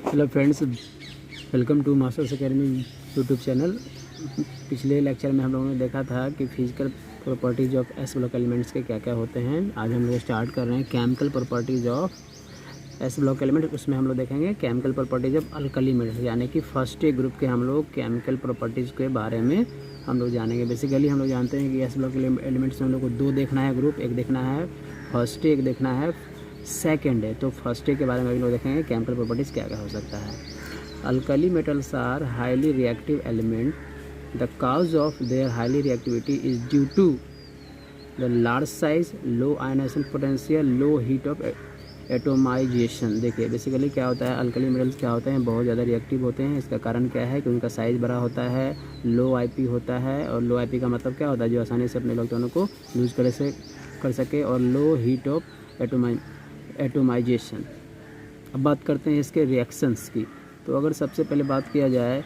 Hello friends, welcome to masters academy YouTube channel. पिछले lecture में हम लोगों ने देखा था कि physical properties of s block elements के क्या क्या होते हैं। आज हम लोग स्टार्ट कर रहे हैं chemical properties of s block element. उसमें हम लोग देखेंगे chemical properties of alkali metal, यानी कि फर्स्ट ए ग्रुप के हम लोग केमिकल प्रॉपर्टीज़ के बारे में हम लोग जानेंगे। बेसिकली हम लोग जानते हैं कि एस ब्लॉक एलिमेंट्स में हम लोग को दो देखना है ग्रुप, एक देखना है फर्स्ट ए, एक देखना है सेकेंड है। तो फर्स्ट ए के बारे में भी लोग देखेंगे केमिकल प्रॉपर्टीज़ क्या क्या हो सकता है। Alkali metals are highly reactive element. The cause of their highly reactivity is due to the large size, low ionisation potential, low heat of atomisation. देखिए बेसिकली क्या होता है, अल्कली मेटल्स क्या होते हैं, बहुत ज़्यादा रिएक्टिव होते हैं। इसका कारण क्या है कि उनका साइज़ बड़ा होता है, लो आईपी होता है। और लो आईपी का मतलब क्या होता है, जो आसानी से अपने इलेक्ट्रॉनों को लूज कर सके, और लो हीट ऑफ एटोमाइजेशन। अब बात करते हैं इसके रिएक्शंस की। तो अगर सबसे पहले बात किया जाए,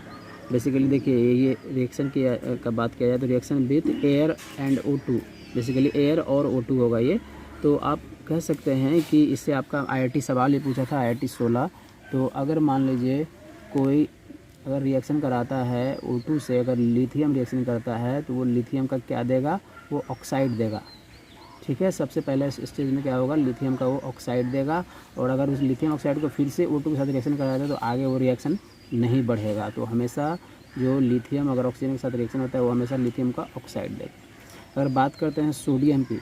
बेसिकली देखिए ये रिएक्शन की का बात किया जाए तो reaction with air and O2, basically air और O2 होगा ये। तो आप कह सकते हैं कि इससे आपका IIT सवाल ही पूछा था, IIT 16। तो अगर मान लीजिए कोई अगर रिएक्शन कराता है O2 से, अगर लिथियम रिएक्शन करता है तो वो लिथियम का क्या देगा, वो ऑक्साइड देगा। ठीक है, सबसे पहले स्टेज में क्या होगा, लिथियम का वो ऑक्साइड देगा। और अगर उस लिथियम ऑक्साइड को फिर से O2 के साथ रिएक्शन कराता है तो आगे वो रिएक्शन नहीं बढ़ेगा। तो हमेशा जो लिथियम अगर ऑक्सीजन के साथ रिएक्शन होता है वो हमेशा लिथियम का ऑक्साइड देगा। अगर बात करते हैं सोडियम की,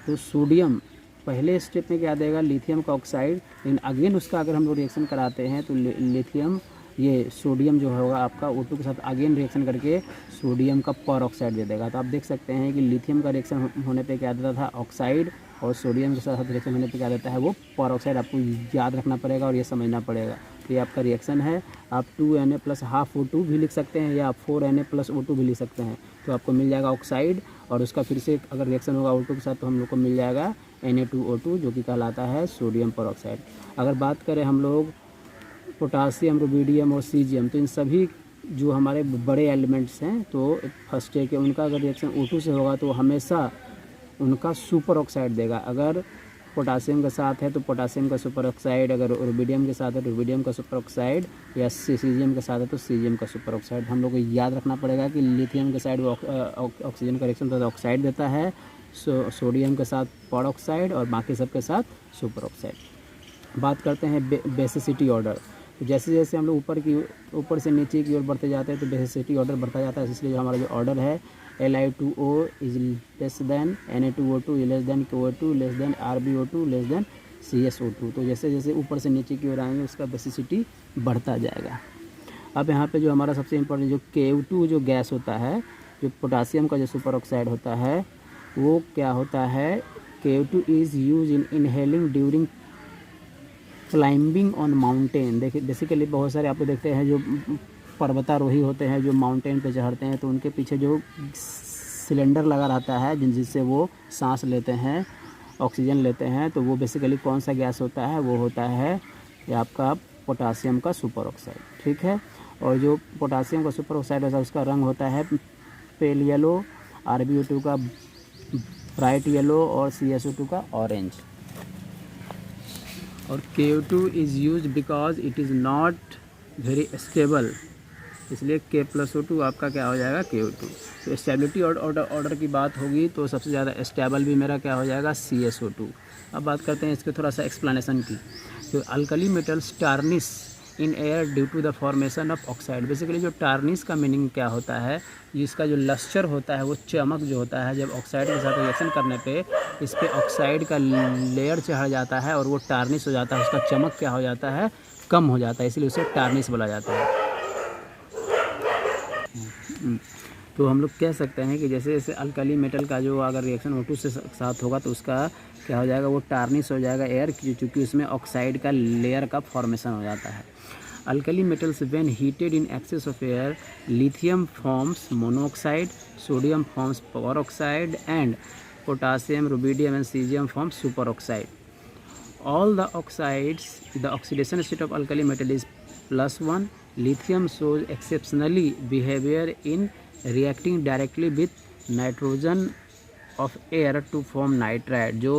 तो सोडियम पहले स्टेप में क्या देगा, लिथियम का ऑक्साइड। लेकिन अगेन उसका अगर हम लोग रिएक्शन कराते हैं तो लिथियम ये सोडियम जो होगा आपका O2 के साथ अगेन रिएक्शन करके सोडियम का पर ऑक्साइड दे देगा। तो आप देख सकते हैं कि लिथियम का रिएक्शन होने पे क्या देता था, ऑक्साइड, और सोडियम के साथ रिएक्शन होने पे क्या देता है, वो पर ऑक्साइड। आपको याद रखना पड़ेगा और ये समझना पड़ेगा। तो ये आपका रिएक्शन है। आप 2Na + ½ O2 भी लिख सकते हैं, या आप 4Na + O2 भी लिख सकते हैं। तो आपको मिल जाएगा ऑक्साइड, और उसका फिर से अगर रिएक्शन होगा O2 के साथ तो हम लोग को मिल जाएगा Na2O2, जो कि कहलाता है सोडियम पर ऑक्साइड। अगर बात करें हम लोग पोटासियम, रुबिडियम और सीजियम, तो इन सभी जो हमारे बड़े एलिमेंट्स हैं, तो फर्स्ट ए के उनका अगर रिएक्शन O2 से होगा तो हमेशा उनका सुपर ऑक्साइड देगा। अगर पोटासियम के साथ है तो पोटासियम का सुपर ऑक्साइड, अगर रुबिडियम के साथ है तो रुबिडियम का सुपर ऑक्साइड, या सीजियम के साथ है तो सीजियम का सुपर ऑक्साइड। हम लोग को याद रखना पड़ेगा कि लिथियम के साइड वो ऑक्सीजन का रिएक्शन तो ऑक्साइड देता है, सोडियम के साथ पर ऑक्साइड, और बाकी सब के साथ सुपर ऑक्साइड। बात करते हैं बेसिसिटी ऑर्डर। तो जैसे जैसे हम लोग ऊपर से नीचे की ओर बढ़ते जाते हैं तो बेसिसिटी ऑर्डर बढ़ता जाता है। इसलिए जो हमारा जो ऑर्डर है, Li2O is less than Na2O2 less than KO2 less than RbO2 less than CsO2। तो जैसे जैसे ऊपर से नीचे की ओर आएंगे उसका बेसिसिटी बढ़ता जाएगा। अब यहाँ पे जो हमारा सबसे इम्पोर्टेंट जो KO2 जो गैस होता है, जो पोटासियम का जो सुपर ऑक्साइड होता है, वो क्या होता है, KO2 is use in inhaling during climbing on mountain. देखिए बेसिकली बहुत सारे आप लोग देखते हैं जो पर्वतारोही होते हैं, जो माउंटेन पे चढ़ते हैं, तो उनके पीछे जो सिलेंडर लगा रहता है जिससे वो सांस लेते हैं, ऑक्सीजन लेते हैं। तो वो बेसिकली कौन सा गैस होता है, वो होता है ये आपका पोटासियम का सुपर ऑक्साइड। ठीक है, और जो पोटासियम का सुपर ऑक्साइड होता है उसका रंग होता है पेल येलो, RbO2 का ब्राइट येलो, और CsO2 का ऑरेंज। और KO2 is use because it is not very stable, इसलिए K+O2 आपका क्या हो जाएगा, KO2। तो स्टेबिलिटी ऑर्डर की बात होगी तो सबसे ज़्यादा स्टेबल भी मेरा क्या हो जाएगा, CsO2। अब बात करते हैं इसके थोड़ा सा एक्सप्लेनेशन की। तो alkali metals tarnish in air due to the formation of oxide. Basically जो टार्निश का मीनिंग क्या होता है, जिसका जो लस्चर होता है, वो चमक जो होता है, जब ऑक्साइड के साथ रिएक्शन करने पे इस पर ऑक्साइड का लेयर चढ़ जाता है और वो टार्निश हो जाता है, उसका चमक क्या हो जाता है, कम हो जाता है, इसलिए उसे टार्निश बोला जाता है। तो हम लोग कह सकते हैं कि जैसे जैसे अल्कली मेटल का जो अगर रिएक्शन O2 से साथ होगा तो उसका क्या हो जाएगा, वो टार्निश हो जाएगा एयर, क्योंकि उसमें ऑक्साइड का लेयर का फॉर्मेशन हो जाता है। Alkali metals when heated in excess of air, lithium forms monoxide, sodium forms peroxide, and potassium, rubidium and caesium forms superoxide. All the oxides, the oxidation state of alkali metal is +1. Lithium shows exceptionally behavior in reacting directly with nitrogen of air to form nitride। जो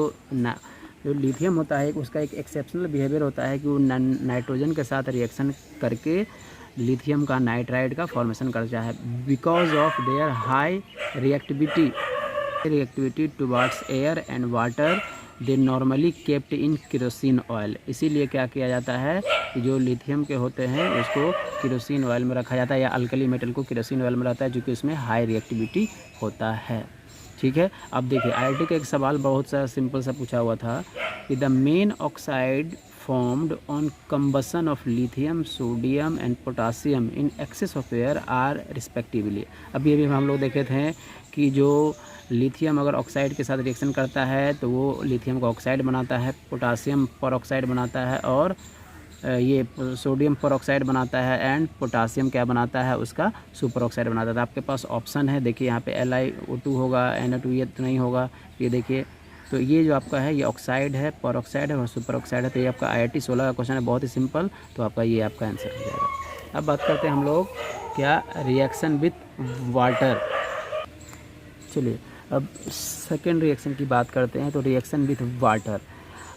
जो lithium होता है उसका एक exceptional behaviour होता है कि वो नाइट्रोजन के साथ रिएक्शन करके लिथियम का नाइट्राइड का फॉर्मेशन करता है। Because of their high reactivity towards air and water they normally kept in kerosene oil. इसीलिए क्या किया जाता है कि जो लिथियम के होते हैं उसको केरोसिन ऑयल में रखा जाता है, या अल्कली मेटल को केरोसिन ऑयल में रहता है, क्योंकि उसमें हाई रिएक्टिविटी होता है। ठीक है, अब देखिए IIT का एक सवाल बहुत सा सिंपल सा पूछा हुआ था कि the main oxide formed on combustion of lithium, sodium and potassium in excess of air are respectively. अभी हम लोग देखे थे कि जो लिथियम अगर ऑक्साइड के साथ रिएक्शन करता है तो वो लिथियम का ऑक्साइड बनाता है, पोटासियम पर ऑक्साइड बनाता है, और ये सोडियम पर ऑक्साइड बनाता है, एंड पोटासियम क्या बनाता है, उसका सुपर ऑक्साइड बनाता है। तो आपके पास ऑप्शन है, देखिए यहाँ पे LiO2 होगा, NO2 ये तो नहीं होगा, ये देखिए। तो ये जो आपका है ये ऑक्साइड है, पर ऑक्साइड है और सुपर ऑक्साइड है। तो ये आपका IIT 16 का क्वेश्चन है, बहुत ही सिंपल। तो आपका ये आपका आंसर हो जाएगा। अब बात करते हैं हम लोग क्या रिएक्शन विथ वाटर। चलिए अब सेकेंड रिएक्शन की बात करते हैं। तो reaction with water,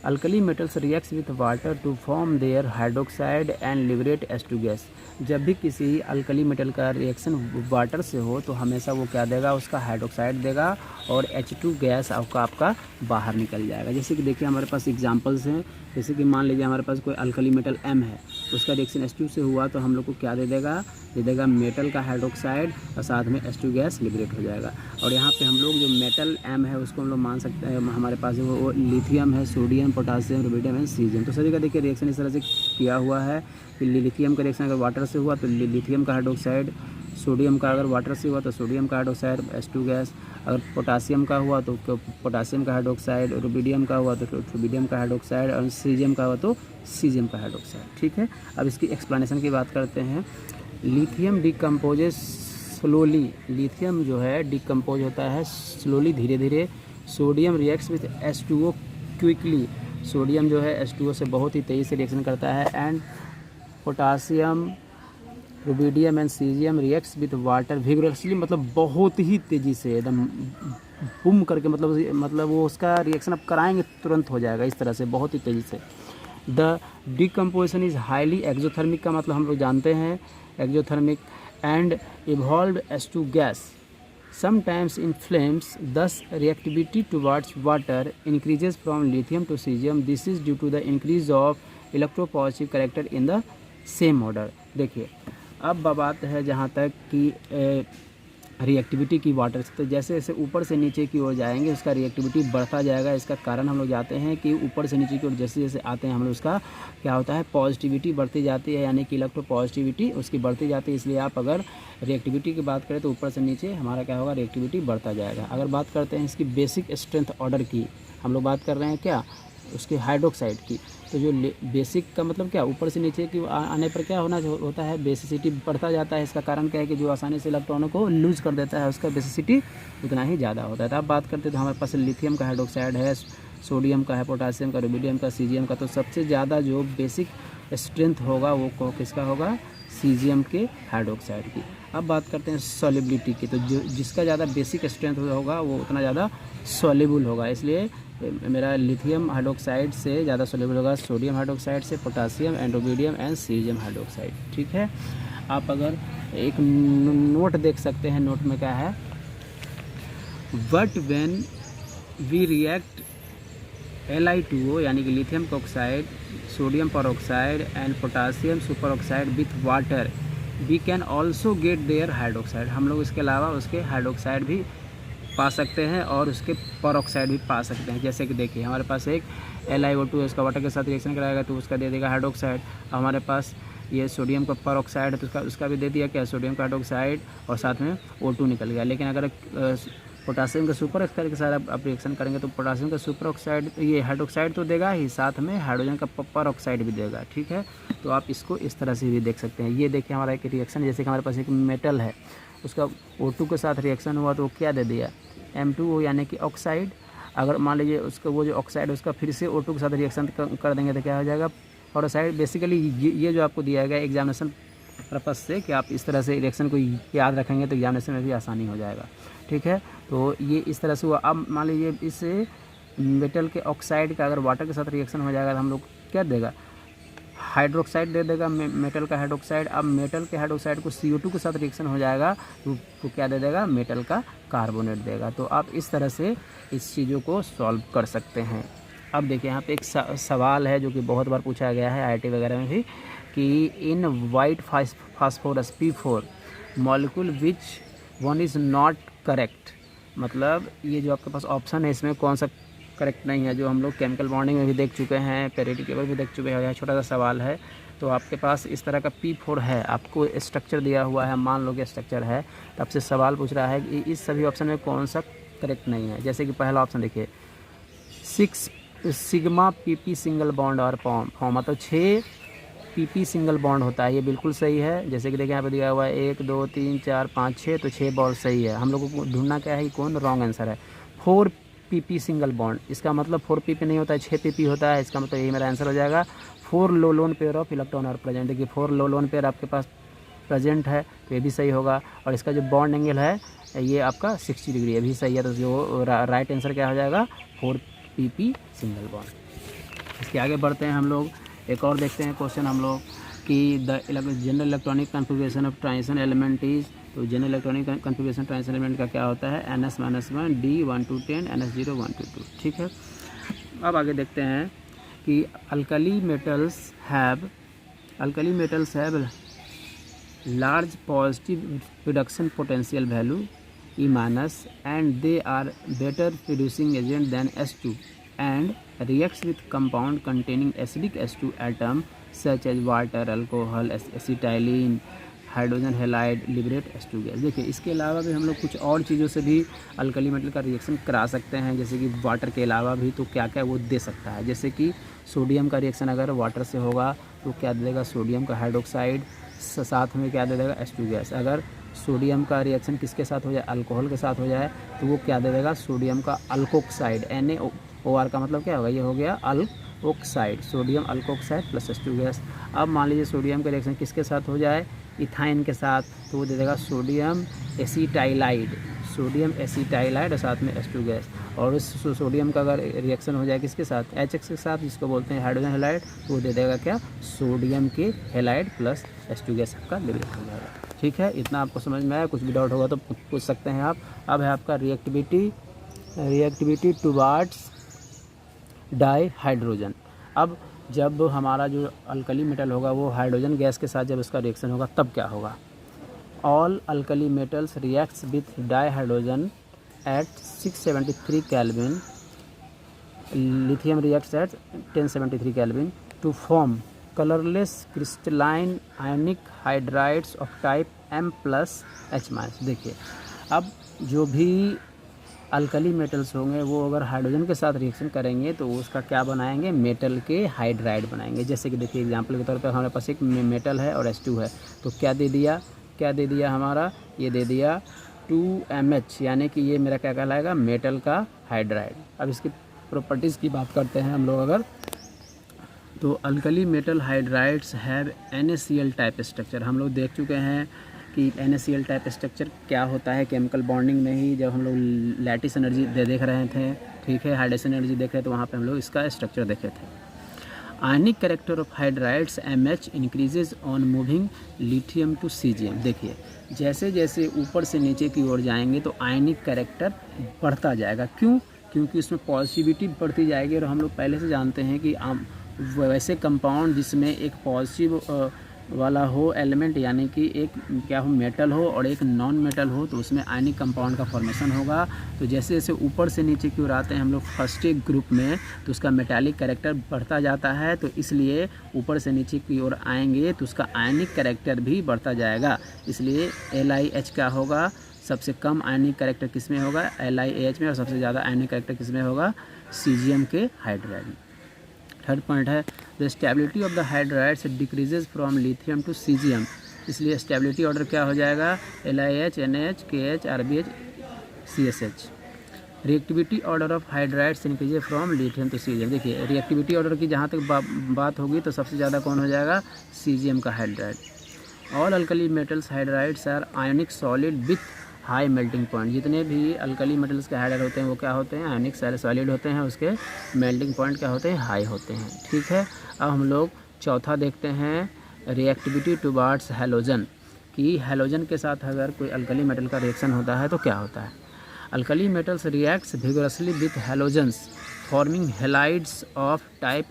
alkali metals reacts with water to form their hydroxide and liberate H2 gas. जब भी किसी अल्कली मेटल का रिएक्शन वाटर से हो तो हमेशा वो क्या देगा, उसका हाइड्रोक्साइड देगा और H2 गैस आपका बाहर निकल जाएगा। जैसे कि देखिए हमारे पास एग्जांपल्स हैं, जैसे कि मान लीजिए हमारे पास कोई अल्कली मेटल M है, उसका रिएक्शन H2 से हुआ तो हम लोग को क्या दे देगा मेटल का हाइड्रोक्साइड और साथ में H2 गैस लिबरेट हो जाएगा। और यहाँ पे हम लोग जो मेटल M है उसको हम लोग मान सकते हैं हमारे पास वो लिथियम है, sodium, potassium, rubidium and caesium. तो सभी का देखिए रिएक्शन इस तरह से किया हुआ है कि लिथियम का रिएक्शन अगर वाटर से हुआ तो लिथियम का हाइड्रोक्साइड, सोडियम का अगर वाटर से हुआ तो सोडियम का हाइड्रोक्साइड H2 गैस, अगर पोटासियम का हुआ तो पोटासियम का हाइड्रोक्साइड, रुबिडियम का हुआ तो रुबिडियम का हाइड्रोक्साइड, और सीजियम का हुआ तो सीजियम का हाइड्रोक्साइड। ठीक है, अब इसकी एक्सप्लेनेशन की बात करते हैं। लिथियम डिकम्पोजेस स्लोली, लिथियम जो है डिकम्पोज होता है स्लोली, धीरे धीरे। Sodium reacts with H2O quickly, sodium जो है H2O से बहुत ही तेज़ी से रिएक्शन करता है। And potassium, rubidium and caesium reacts with water vigorously, मतलब बहुत ही तेज़ी से एकदम बूम करके, मतलब वो उसका रिएक्शन अब कराएंगे तुरंत हो जाएगा, इस तरह से बहुत ही तेज़ी से। The decomposition is highly exothermic, का मतलब हम लोग जानते हैं exothermic, and evolve H2 gas sometimes in flames, thus reactivity towards water increases from lithium to cesium. This is due to the increase of electropositive character in the same order. देखिए अब बात है जहाँ तक कि रिएक्टिविटी की water से, तो जैसे जैसे ऊपर से नीचे की ओर जाएंगे उसका रिएक्टिविटी बढ़ता जाएगा। इसका कारण हम लोग जानते हैं कि ऊपर से नीचे की ओर जैसे जैसे आते हैं हम लोग उसका क्या होता है, पॉजिटिविटी बढ़ती जाती है, यानी कि इलेक्ट्रो पॉजिटिविटी उसकी बढ़ती जाती है। इसलिए आप अगर रिएक्टिविटी की बात करें तो ऊपर से नीचे हमारा क्या होगा, रिएक्टिविटी बढ़ता जाएगा। अगर बात करते हैं इसकी बेसिक स्ट्रेंथ ऑर्डर की, हम लोग बात कर रहे हैं क्या, उसके हाइड्रोक्साइड की। तो जो बेसिक का मतलब क्या, ऊपर से नीचे की आने पर क्या होता है, बेसिसिटी बढ़ता जाता है। इसका कारण क्या है कि जो आसानी से इलेक्ट्रॉनों को लूज कर देता है उसका बेसिसिटी उतना ही ज़्यादा होता है। तो आप बात करते हैं तो हमारे पास लिथियम का हाइड्रोक्साइड है, सोडियम का है, पोटासियम का, रुबिडियम का, सीजियम का। तो सबसे ज़्यादा जो बेसिक स्ट्रेंथ होगा वो किसका होगा, सीजियम के हाइड्रोक्साइड की। अब बात करते हैं सॉल्युबिलिटी की, तो जो जिसका ज़्यादा बेसिक स्ट्रेंथ होगा वो उतना ज़्यादा सॉल्युबल होगा। इसलिए मेरा लिथियम हाइड्रोक्साइड से ज़्यादा सॉल्युबल होगा सोडियम हाइड्रोक्साइड से, potassium and rubidium and caesium hydroxide. ठीक है, आप अगर एक नोट देख सकते हैं, नोट में क्या है, but when we react Li2O यानी कि lithium oxide, sodium peroxide and potassium superoxide with water, we can also get their hydroxide. हम लोग इसके अलावा उसके हाइड्रोक्साइड भी पा सकते हैं और उसके परऑक्साइड भी पा सकते हैं। जैसे कि देखिए हमारे पास एक LiO2 है, उसका वाटर के साथ रिएक्शन कराएगा तो उसका दे देगा हाइड्रोक्साइड। हमारे पास ये सोडियम का परऑक्साइड है तो उसका भी दे दिया क्या, सोडियम का हाइड्रोक्साइड, और साथ में O2 निकल गया। लेकिन अगर पोटासियम का सुपर ऑक्साइड के साथ आप रिएक्शन करेंगे तो पोटासियम का सुपर ऑक्साइड ये हाइड्रोक्साइड तो देगा ही, साथ में हाइड्रोजन का परऑक्साइड भी देगा। ठीक है, तो आप इसको इस तरह से भी देख सकते हैं। ये देखिए हमारा एक रिएक्शन, जैसे कि हमारे पास एक मेटल है, उसका O2 के साथ रिएक्शन हुआ तो वो क्या दे दिया, M2O यानी कि ऑक्साइड। अगर मान लीजिए उसका वो जो ऑक्साइड है उसका फिर से O2 के साथ रिएक्शन कर देंगे तो क्या हो जाएगा, परऑक्साइड। बेसिकली ये जो आपको दिया गया एग्जामिनेशन पर्पस से कि आप इस तरह से रिएक्शन को याद रखेंगे तो एग्जामिनेशन में भी आसानी हो जाएगा। ठीक है, तो ये इस तरह से हुआ। अब मान लीजिए इस मेटल के ऑक्साइड का अगर वाटर के साथ रिएक्शन हो जाएगा तो हम लोग क्या देगा, हाइड्रोक्साइड दे देगा, मेटल का हाइड्रोक्साइड। अब मेटल के हाइड्रोक्साइड को CO2 के साथ रिएक्शन हो जाएगा तो क्या दे देगा, मेटल का कार्बोनेट देगा। तो आप इस तरह से इस चीज़ों को सॉल्व कर सकते हैं। अब देखिए यहाँ पे एक सवाल है जो कि बहुत बार पूछा गया है IIT वगैरह में भी, कि in white phosphorus P4 molecule which one is not correct, मतलब ये जो आपके पास ऑप्शन है इसमें कौन सा करेक्ट नहीं है, जो हम लोग केमिकल बॉन्डिंग में भी देख चुके हैं, पेरियोडिक टेबल भी देख चुके हैं। यह छोटा सा सवाल है। तो आपके पास इस तरह का P4 है, आपको स्ट्रक्चर दिया हुआ है, मान लो कि स्ट्रक्चर है, तो आपसे सवाल पूछ रहा है कि इस सभी ऑप्शन में कौन सा करेक्ट नहीं है। जैसे कि पहला ऑप्शन देखिए 6 सिग्मा PP सिंगल बॉन्ड और फॉर्म, मतलब 6 PP सिंगल बॉन्ड होता है, ये बिल्कुल सही है। जैसे कि देखिए यहाँ पे दिया हुआ है 1 2 3 4 5 6, तो 6 बॉन्ड सही है। हम लोगों को ढूंढना क्या है कि कौन रॉन्ग आंसर है। 4 PP सिंगल बॉन्ड, इसका मतलब 4 PP नहीं होता है, 6 PP होता है, इसका मतलब यही मेरा आंसर हो जाएगा। 4 lone lone pair of electron are present, देखिए 4 लो लोन पेयर आपके पास प्रेजेंट है, तो ये भी सही होगा। और इसका जो बॉन्ड एंगल है ये आपका 60 डिग्री, ये भी सही है। तो जो राइट आंसर क्या हो जाएगा, 4 PP सिंगल बॉन्ड। इसके आगे बढ़ते हैं हम लोग, एक और देखते हैं क्वेश्चन हम लोग कि the general electronic configuration of transition element is, तो general electronic configuration transition element का क्या होता है, NS-1 D 1 to 10 NS0 1 to 2, ठीक है। अब आगे देखते हैं कि alkali metals have large positive reduction potential value E- and they are better producing agent than S2 and reacts with compound containing acidic S2 atom such as water, alcohol, acetylene, hydrogen halide, liberate H2 gas. देखिए इसके अलावा भी हम लोग कुछ और चीज़ों से भी अल्कली मेटल का रिएक्शन करा सकते हैं, जैसे कि वाटर के अलावा भी तो क्या क्या वो दे सकता है। जैसे कि सोडियम का रिएक्शन अगर वाटर से होगा तो क्या दे देगा, सोडियम का हाइड्रोक्साइड, साथ में क्या दे देगा, H2 गैस। अगर सोडियम का रिएक्शन किसके साथ हो जाए, अल्कोहल के साथ हो जाए, तो वो क्या दे देगा, सोडियम का अल्कोक्साइड, NaOR का मतलब क्या होगा, ये हो गया alkoxide, sodium alkoxide plus H2 gas. अब मान लीजिए सोडियम का रिएक्शन किसके साथ हो जाए, इथाइन के साथ, तो वो दे देगा सोडियम एसिटाइलाइड और साथ में H2 गैस। और उस सोडियम का अगर रिएक्शन हो जाए किसके साथ, HX के साथ, जिसको बोलते हैं हाइड्रोजन हैलाइड, तो वो दे देगा क्या, सोडियम के हैलाइड प्लस H2 गैस आपका लिबरेट हो जाएगा। ठीक है, इतना आपको समझ में आया, कुछ भी डाउट होगा तो पूछ सकते हैं आप। अब है आपका रिएक्टिविटी टुवार्ड्स डाई हाइड्रोजन। अब जब हमारा जो अल्कली मेटल होगा वो हाइड्रोजन गैस के साथ जब उसका रिएक्शन होगा तब क्या होगा, all alkali metals reacts with dihydrogen at 673 kelvin, lithium reacts at 1073 kelvin to form colourless crystalline ionic hydrides of type M+H-। देखिए अब जो भी अल्कली मेटल्स होंगे वो अगर हाइड्रोजन के साथ रिएक्शन करेंगे तो उसका क्या बनाएंगे, मेटल के हाइड्राइड बनाएंगे। जैसे कि देखिए एग्जांपल के तौर पर हमारे पास एक मेटल है और H2 है, तो क्या दे दिया हमारा, ये दे दिया 2MH, यानी कि ये मेरा क्या कहलाएगा, मेटल का हाइड्राइड। अब इसकी प्रॉपर्टीज़ की बात करते हैं हम लोग अगर, तो alkali metal hydrides have NaCl type structure. हम लोग देख चुके हैं कि NaCl टाइप स्ट्रक्चर क्या होता है केमिकल बॉन्डिंग में ही, जब हम लोग लैटिस एनर्जी देख रहे थे, ठीक है, हाइड्रेशन एनर्जी देख रहे थे, तो वहाँ पे हम लोग इसका स्ट्रक्चर देखे थे। Ionic character of hydrides MH increases on moving lithium to CgM। देखिए जैसे जैसे ऊपर से नीचे की ओर जाएंगे तो आयनिक कैरेक्टर बढ़ता जाएगा। क्यों? क्योंकि उसमें पॉजिटिविटी बढ़ती जाएगी। और हम लोग पहले से जानते हैं कि वैसे कंपाउंड जिसमें एक पॉजिटिव वाला हो एलिमेंट, यानी कि एक क्या हो, मेटल हो और एक नॉन मेटल हो, तो उसमें आयनिक कंपाउंड का फॉर्मेशन होगा। तो जैसे जैसे ऊपर से नीचे की ओर आते हैं हम लोग फर्स्ट ग्रुप में, तो उसका मेटालिक कैरेक्टर बढ़ता जाता है। तो इसलिए ऊपर से नीचे की ओर आएंगे तो उसका आयनिक कैरेक्टर भी बढ़ता जाएगा। इसलिए LiH क्या होगा, सबसे कम आयनिक कैरेक्टर किस में होगा, LiAH में, और सबसे ज़्यादा आयनिक कैरेक्टर किस में होगा, CgM के हाइड्राइड में। थर्ड पॉइंट है the stability of the hydrides decreases from lithium to CgM। इसलिए स्टेबिलिटी ऑर्डर क्या हो जाएगा, LiH, NaH, KH, RBH, CSH। Reactivity order of hydrides increases from lithium to CgM। देखिए रिएक्टिविटी ऑर्डर की जहाँ तक बात होगी तो सबसे ज़्यादा कौन हो जाएगा, CgM का hydride. All alkali metals hydrides are ionic solid with high melting point. जितने भी अल्कली मेटल्स के हाइड्राइड होते हैं वो क्या होते हैं, आयनिक सॉलिड होते हैं, उसके मेल्टिंग पॉइंट क्या होते हैं, हाई होते हैं। ठीक है, अब हम लोग चौथा देखते हैं रिएक्टिविटी टुवार्ड्स हैलोजन, कि हैलोजन के साथ अगर कोई अल्कली मेटल का रिएक्शन होता है तो क्या होता है। Alkali metals reacts vigorously with halogens forming halides of type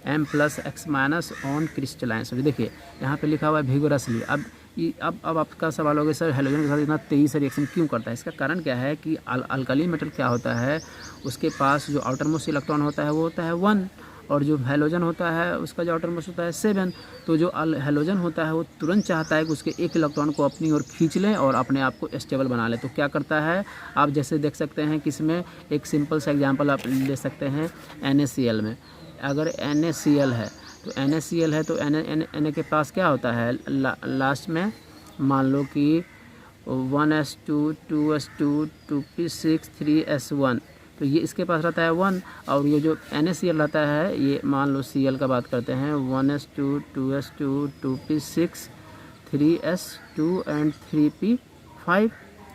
M+X- on crystalline solid. देखिए यहाँ पे लिखा हुआ है विगोरसली। अब आपका सवाल होगा सर हैलोजन के साथ इतना तेज़ी से रिएक्शन क्यों करता है। इसका कारण क्या है कि अल्कली मेटल क्या होता है, उसके पास जो आउटर मोस्ट इलेक्ट्रॉन होता है वो होता है 1, और जो हैलोजन होता है उसका जो आउटर मोस्ट होता है 7। तो जो हैलोजन होता है वो तुरंत चाहता है कि उसके एक इलेक्ट्रॉन को अपनी ओर खींच लें और अपने आप को स्टेबल बना ले। तो क्या करता है, आप जैसे देख सकते हैं कि इसमें एक सिंपल सा एग्जांपल आप ले सकते हैं NaCl में। अगर NaCl है तो NaCl है तो Na के पास क्या होता है लास्ट में, मान लो कि 1s2 2s2 2p6 3s1, तो ये इसके पास रहता है 1, और ये जो NaCl रहता है ये मान लो Cl का बात करते हैं 1s2 2s2 2p6 3s2 and 3p5,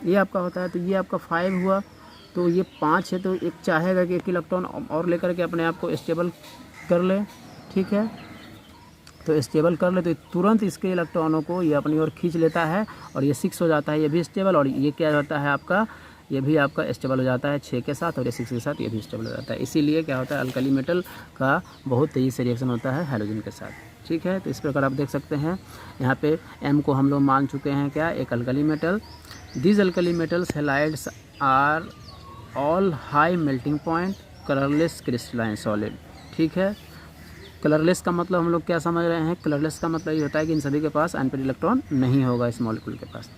ये आपका होता है। तो ये आपका 5 हुआ, तो ये 5 है, तो एक चाहेगा कि एक इलेक्ट्रॉन और लेकर के अपने आप को स्टेबल कर ले। ठीक है, तो स्टेबल कर ले तो तुरंत इसके इलेक्ट्रॉनों को ये अपनी ओर खींच लेता है और ये 6 हो जाता है, ये भी स्टेबल, और ये क्या होता है आपका, ये भी आपका स्टेबल हो जाता है 6 के साथ, और ये 6 के साथ ये भी स्टेबल हो जाता है। इसीलिए क्या होता है, अल्कली मेटल का बहुत तेज़ी से रिएक्शन होता है हैलोजन के साथ। ठीक है, तो इस प्रकार आप देख सकते हैं यहाँ पे M को हम लोग मान चुके हैं क्या, एक alkali metal. These alkali metals halides are all high melting point colourless crystalline solid. ठीक है, कलरलेस का मतलब हम लोग क्या समझ रहे हैं, कलरलेस का मतलब ये होता है कि इन सभी के पास अनपेड इलेक्ट्रॉन नहीं होगा इस मॉलिक्यूल के पास।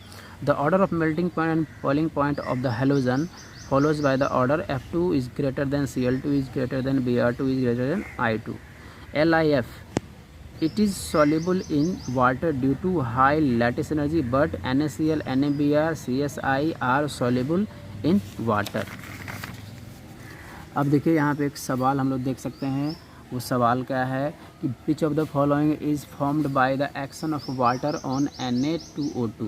The order of melting point and boiling point of the halogen follows by the order F2 is greater than Cl2 is greater than Br2 is greater than I2। LiF, it is soluble in water due to high lattice energy, but NaCl, NaBr, CSI are soluble in water। अब देखिए यहाँ पे एक सवाल हम लोग देख सकते हैं, वो सवाल क्या है कि which of the following is formed by the action of water on Na2O2।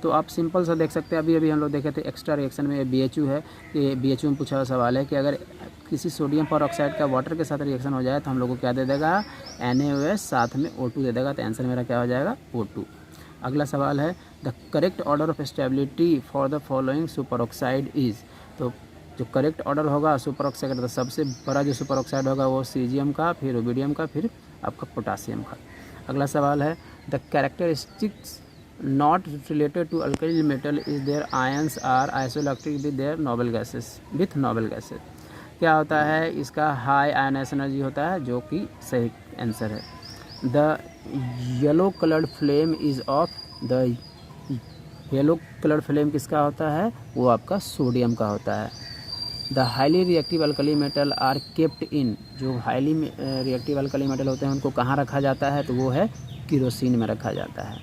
तो आप सिंपल सा देख सकते हैं, अभी हम लोग देखे थे एक्स्ट्रा रिएक्शन में BHU है, कि BHU में पूछा हुआ सवाल है कि अगर किसी सोडियम पर ऑक्साइड का वाटर के साथ रिएक्शन हो जाए तो हम लोग को क्या दे देगा, NaOH साथ में O2 दे देगा। तो आंसर मेरा क्या हो जाएगा, O2। अगला सवाल है the correct order of stability for the following super oxide is. तो जो करेक्ट ऑर्डर होगा सुपर ऑक्साइड का, तो सबसे बड़ा जो सुपर ऑक्साइड होगा वो सीजियम का, फिर रुबिडियम का, फिर आपका पोटासियम का। अगला सवाल है the characteristics not related to alkali metal is their ions are isoelectric with their noble gases. क्या होता है, इसका हाई आयनाइजेशन एनर्जी होता है, जो कि सही आंसर है। The yellow coloured flame is of the yellow coloured flame किसका होता है, वो आपका सोडियम का होता है। The highly reactive alkali metal are kept in, जो हाईली रिएक्टिव अल्कली मेटल होते हैं उनको कहाँ रखा जाता है, तो वो है केरोसिन में रखा जाता है।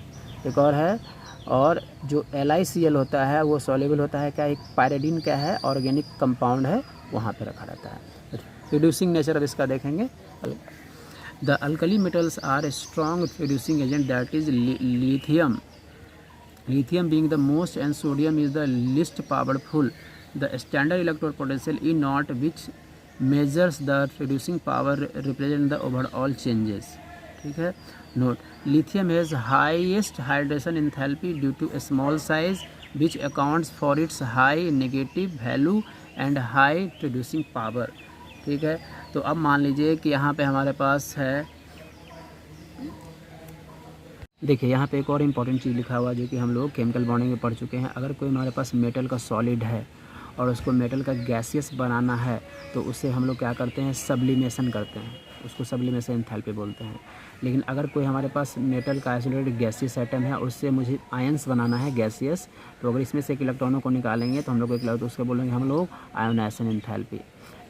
एक और है, और जो LiCl होता है वो सॉल्युबल होता है क्या, एक पायरिडीन क्या है, ऑर्गेनिक कंपाउंड है, वहाँ पे रखा रहता है। रिड्यूसिंग नेचर अब इसका देखेंगे। The alkali metals are a strong reducing agent that is lithium being the most and sodium is the least powerful. The standard electrode potential E naught, which measures the reducing power, represent the overall changes। ठीक है, note, lithium has highest hydration enthalpy due to a small size, which accounts for its high negative value and high reducing power। ठीक है, तो अब मान लीजिए कि यहाँ पे हमारे पास है, देखिए यहाँ पे एक और इम्पॉर्टेंट चीज़ लिखा हुआ है जो कि हम लोग केमिकल बॉन्डिंग में पढ़ चुके हैं। अगर कोई हमारे पास मेटल का सॉलिड है और उसको मेटल का गैसियस बनाना है तो उससे हम लोग क्या करते हैं, सब्लिमेशन करते हैं, उसको सब्लिमेशन एंथैल्पी बोलते हैं। लेकिन अगर कोई हमारे पास मेटल का आइसोलेटेड गैसियस आइटम है, उससे मुझे आयंस बनाना है गैसियस, तो अगर इसमें से एक इलेक्ट्रॉनों को निकालेंगे तो हम लोग एक उसको बोलेंगे हम लोग आयोनाइजेशन एंथैल्पी।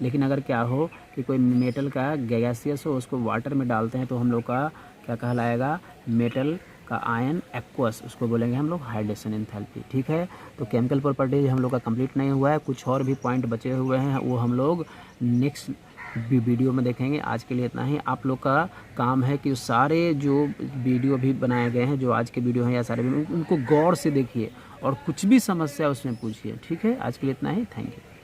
लेकिन अगर क्या हो कि कोई मेटल का गैसियस हो, उसको वाटर में डालते हैं तो हम लोग का क्या कहलाएगा, मेटल का आयन एक्वस, उसको बोलेंगे हम लोग हाइड्रेशन एंथैल्पी। ठीक है, तो केमिकल प्रॉपर्टीज हम लोग का कंप्लीट नहीं हुआ है, कुछ और भी पॉइंट बचे हुए हैं, वो हम लोग नेक्स्ट वीडियो में देखेंगे। आज के लिए इतना ही। आप लोग का काम है कि सारे जो वीडियो भी बनाए गए हैं, जो आज के वीडियो हैं या सारे, उनको गौर से देखिए और कुछ भी समस्या उसमें पूछिए। ठीक है, आज के लिए इतना ही। Thank you.